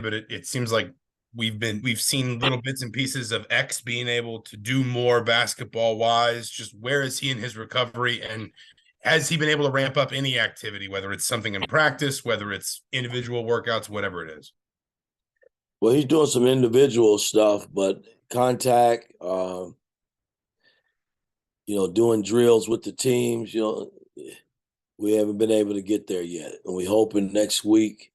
but it seems like we've seen little bits and pieces of X being able to do more basketball wise. Just where is he in his recovery, and has he been able to ramp up any activity, whether it's something in practice, whether it's individual workouts, whatever it is? Well, he's doing some individual stuff, but contact, doing drills with the teams, we haven't been able to get there yet. And we hoping next week,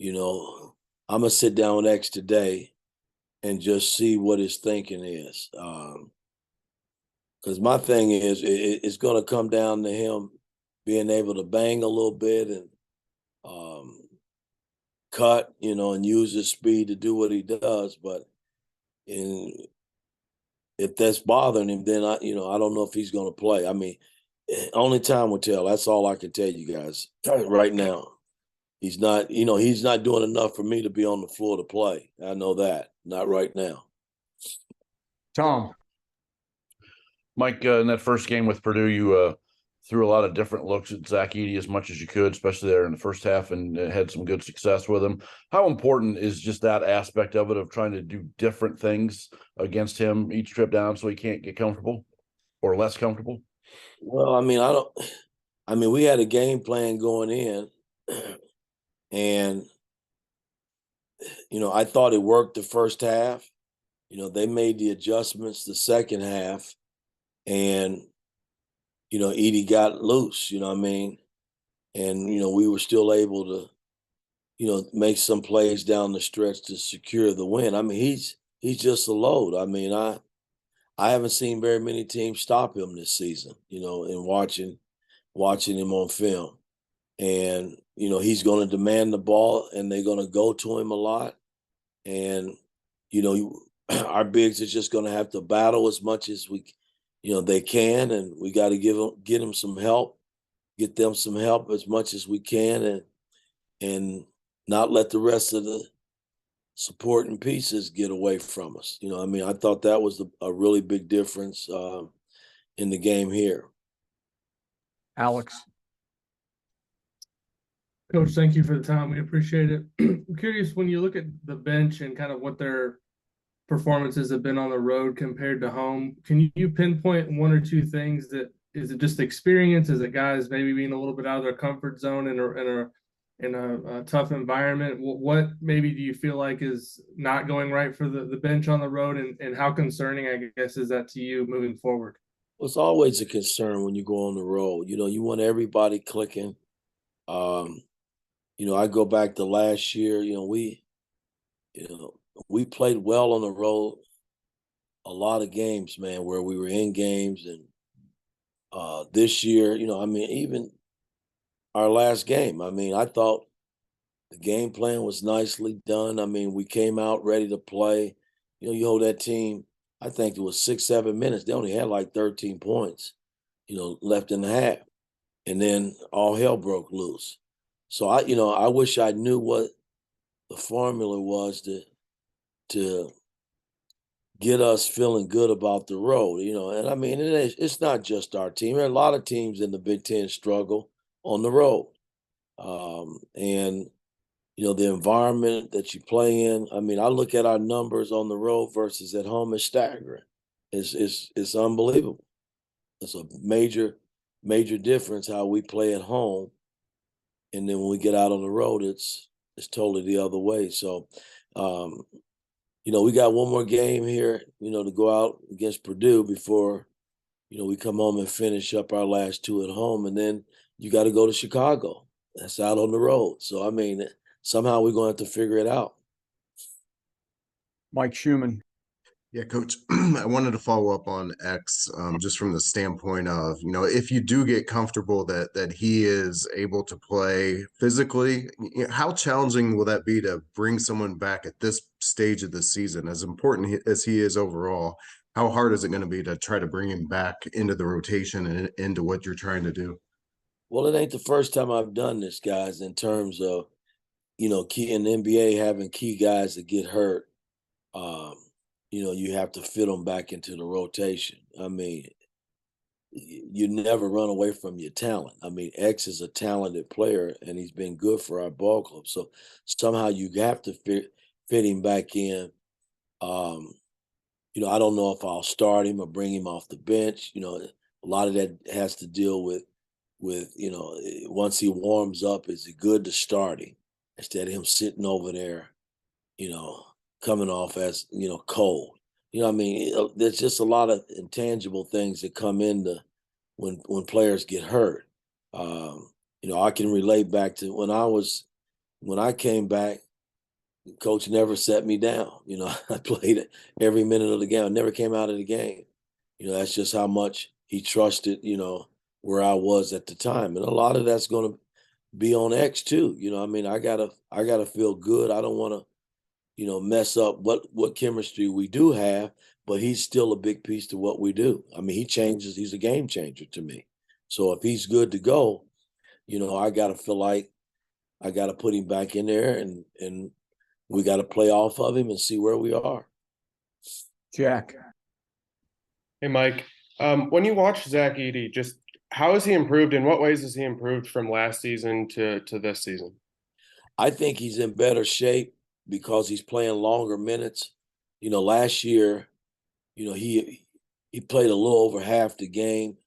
I'm going to sit down with X today and just see what his thinking is. Because my thing is, it's going to come down to him being able to bang a little bit and cut, and use his speed to do what he does. But if that's bothering him, then I don't know if he's going to play. I mean, only time will tell. That's all I can tell you guys right now. He's not doing enough for me to be on the floor to play. I know that. Not right now. Tom. Mike, in that first game with Purdue, you threw a lot of different looks at Zach Edey as much as you could, especially there in the first half, and had some good success with him. How important is just that aspect of it, of trying to do different things against him each trip down so he can't get comfortable or less comfortable? Well, we had a game plan going in, and, I thought it worked the first half. They made the adjustments the second half, and Edey got loose, and, we were still able to, make some plays down the stretch to secure the win. I mean, he's just a load. I mean, I haven't seen very many teams stop him this season, and watching him on film. And, he's going to demand the ball, and they're going to go to him a lot. And, our bigs is just going to have to battle as much as they can, and we got to get them some help, get them some help as much as we can, and not let the rest of the supporting pieces get away from us. I thought that was a really big difference in the game here. Alex. Coach, thank you for the time. We appreciate it. I'm curious, when you look at the bench and kind of what their performances have been on the road compared to home, can you pinpoint one or two things? That is it just experience? Is it guys maybe being a little bit out of their comfort zone in a tough environment? What maybe do you feel like is not going right for the bench on the road, and how concerning, I guess, is that to you moving forward? Well, it's always a concern when you go on the road. You want everybody clicking. I go back to last year. We played well on the road a lot of games, man, where we were in games. And this year, even our last game, I thought the game plan was nicely done. We came out ready to play. You hold that team, I think it was 6-7 minutes. They only had like 13 points, left in the half. And then all hell broke loose. So I wish I knew what the formula was to get us feeling good about the road, and it's not just our team. There are a lot of teams in the Big Ten struggle on the road. And, the environment that you play in, I look at our numbers on the road versus at home, it's staggering. It's unbelievable. It's a major difference how we play at home. And then when we get out on the road, it's totally the other way. So, we got one more game here, to go out against Purdue before, we come home and finish up our last two at home. And then you got to go to Chicago. That's out on the road. So, somehow we're going to have to figure it out. Mike Schumann. Yeah, Coach, I wanted to follow up on X just from the standpoint of, if you do get comfortable that he is able to play physically, how challenging will that be to bring someone back at this stage of the season? As important as he is overall, how hard is it going to be to try to bring him back into the rotation and into what you're trying to do? Well, it ain't the first time I've done this, guys, in terms of, key in the NBA having key guys that get hurt. You have to fit them back into the rotation. you never run away from your talent. I mean, X is a talented player, and he's been good for our ball club. So somehow you have to fit him back in. I don't know if I'll start him or bring him off the bench. A lot of that has to deal with once he warms up, is it good to start him instead of him sitting over there, coming off as cold. I mean, there's just a lot of intangible things that come into when players get hurt. I can relate back to when I came back. Coach never set me down. I played every minute of the game. I never came out of the game. That's just how much he trusted, where I was at the time. And a lot of that's going to be on X too. I mean, I gotta feel good. I don't want to, mess up what chemistry we do have, but he's still a big piece to what we do. I mean, he's a game changer to me. So if he's good to go, I gotta feel like I gotta put him back in there, and we got to play off of him and see where we are. Jack. Hey, Mike. When you watch Zach Edey, just how has he improved? In what ways has he improved from last season to this season? I think he's in better shape because he's playing longer minutes. Last year, he played a little over half the game.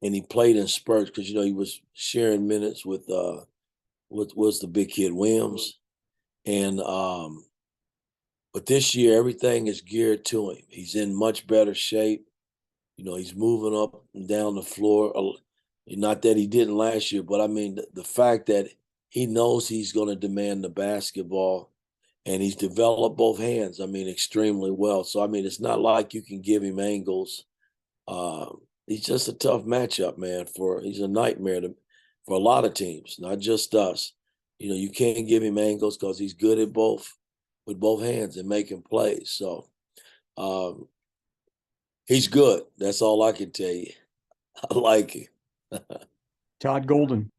And he played in spurts because he was sharing minutes with was the big kid Williams, and but this year everything is geared to him. He's in much better shape. He's moving up and down the floor. Not that he didn't last year, but I mean the fact that he knows he's going to demand the basketball, and he's developed both hands. I mean, extremely well. So I mean, it's not like you can give him angles. He's just a tough matchup, man. He's a nightmare for a lot of teams, not just us. You can't give him angles because he's good at with both hands and making plays. So he's good. That's all I can tell you. I like him. Todd Golden.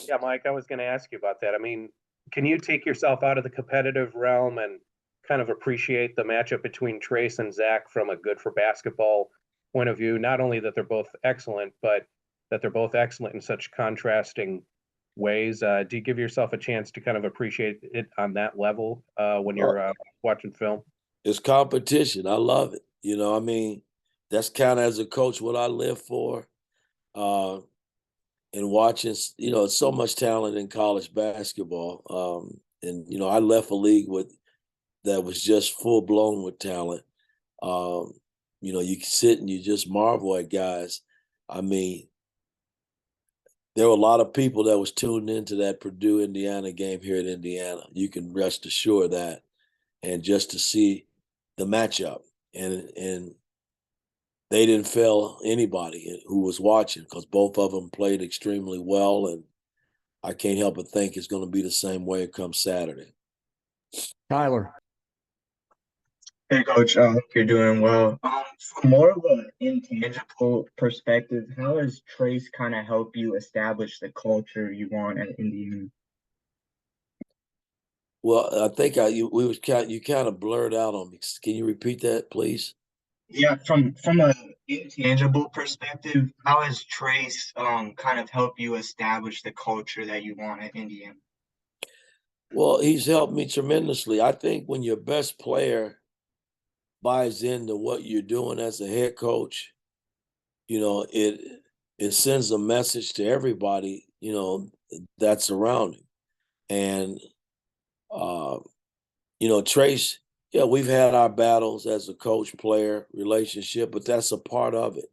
Yeah, Mike, I was going to ask you about that. I mean, can you take yourself out of the competitive realm and kind of appreciate the matchup between Trace and Zach from a good for basketball point of view? Not only that they're both excellent, but that they're both excellent in such contrasting ways. Do you give yourself a chance to kind of appreciate it on that level when you're watching film? It's competition. I love it. I mean, that's kind of as a coach what I live for. And watching, so much talent in college basketball. And I left a league that was just full blown with talent. You sit and you just marvel at guys. I mean, there were a lot of people that was tuned into that Purdue Indiana game here in Indiana. You can rest assured that, and just to see the matchup, and they didn't fail anybody who was watching because both of them played extremely well, and I can't help but think it's going to be the same way it comes Saturday. Tyler. Hey, Coach. Hope you're doing well. From more of an intangible perspective, how has Trace kind of helped you establish the culture you want at Indiana? Well, I think you kind of blurred out on me. Can you repeat that, please? Yeah, from an intangible perspective, how has Trace kind of helped you establish the culture that you want at Indiana? Well, he's helped me tremendously. I think when your best player buys into what you're doing as a head coach, it sends a message to everybody, that's around him. And Trace, yeah, we've had our battles as a coach-player relationship, but that's a part of it.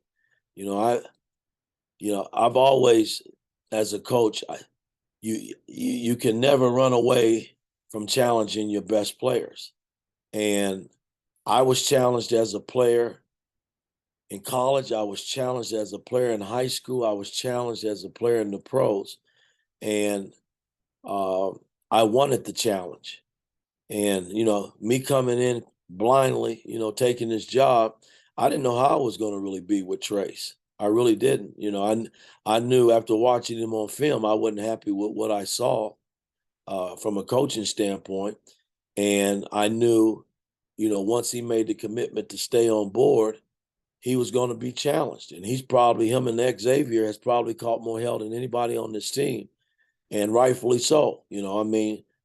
I've always, as a coach, you can never run away from challenging your best players. And I was challenged as a player in college. I was challenged as a player in high school. I was challenged as a player in the pros. And I wanted the challenge. And, me coming in blindly, taking this job, I didn't know how I was going to really be with Trace. I really didn't. I knew after watching him on film, I wasn't happy with what I saw from a coaching standpoint. And I knew, once he made the commitment to stay on board, he was going to be challenged. And him and Xavier has probably caught more hell than anybody on this team. And rightfully so.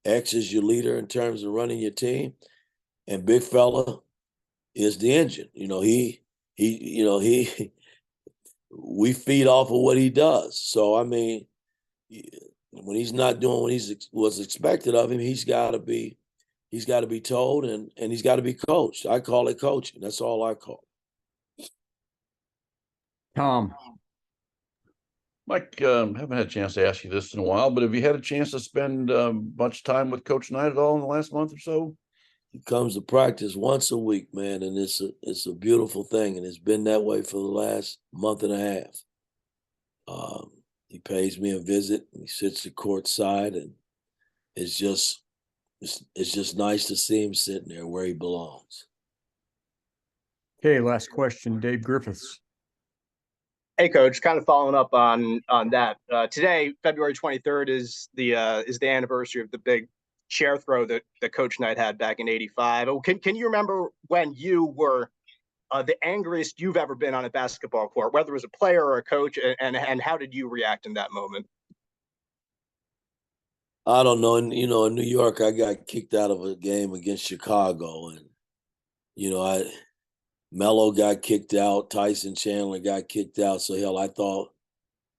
X is your leader in terms of running your team. And big fella is the engine. We feed off of what he does. So, when he's not doing what was expected of him, he's got to be told and he's got to be coached. I call it coaching. That's all I call it. Tom. Mike, haven't had a chance to ask you this in a while, but have you had a chance to spend much time with Coach Knight at all in the last month or so? He comes to practice once a week, man, and it's a beautiful thing, and it's been that way for the last month and a half. He pays me a visit. He sits at court side, and it's just nice to see him sitting there where he belongs. Okay, last question, Dave Griffiths. Hey, Coach. Kind of following up on that. Today, February 23rd, is the anniversary of the big chair throw that Coach Knight had back in '85. Can you remember when you were the angriest you've ever been on a basketball court, whether it was a player or a coach, and how did you react in that moment? I don't know. In New York, I got kicked out of a game against Chicago, and Melo got kicked out. Tyson Chandler got kicked out. So hell, I thought,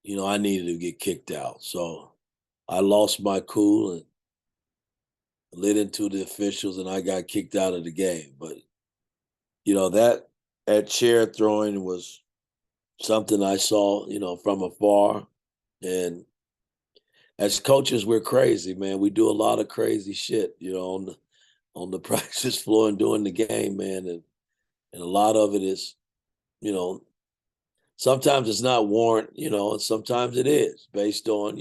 I needed to get kicked out. So I lost my cool and lit into the officials, and I got kicked out of the game. But that chair throwing was something I saw, from afar. And as coaches, we're crazy, man. We do a lot of crazy shit, on the practice floor and during the game, man. And a lot of it is, sometimes it's not warrant, and sometimes it is based on,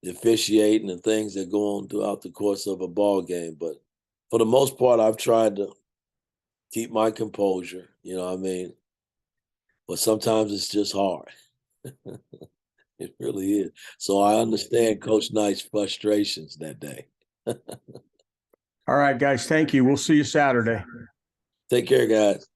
the officiating and things that go on throughout the course of a ball game. But for the most part, I've tried to keep my composure, but sometimes it's just hard. It really is. So I understand Coach Knight's frustrations that day. All right, guys. Thank you. We'll see you Saturday. Take care, guys.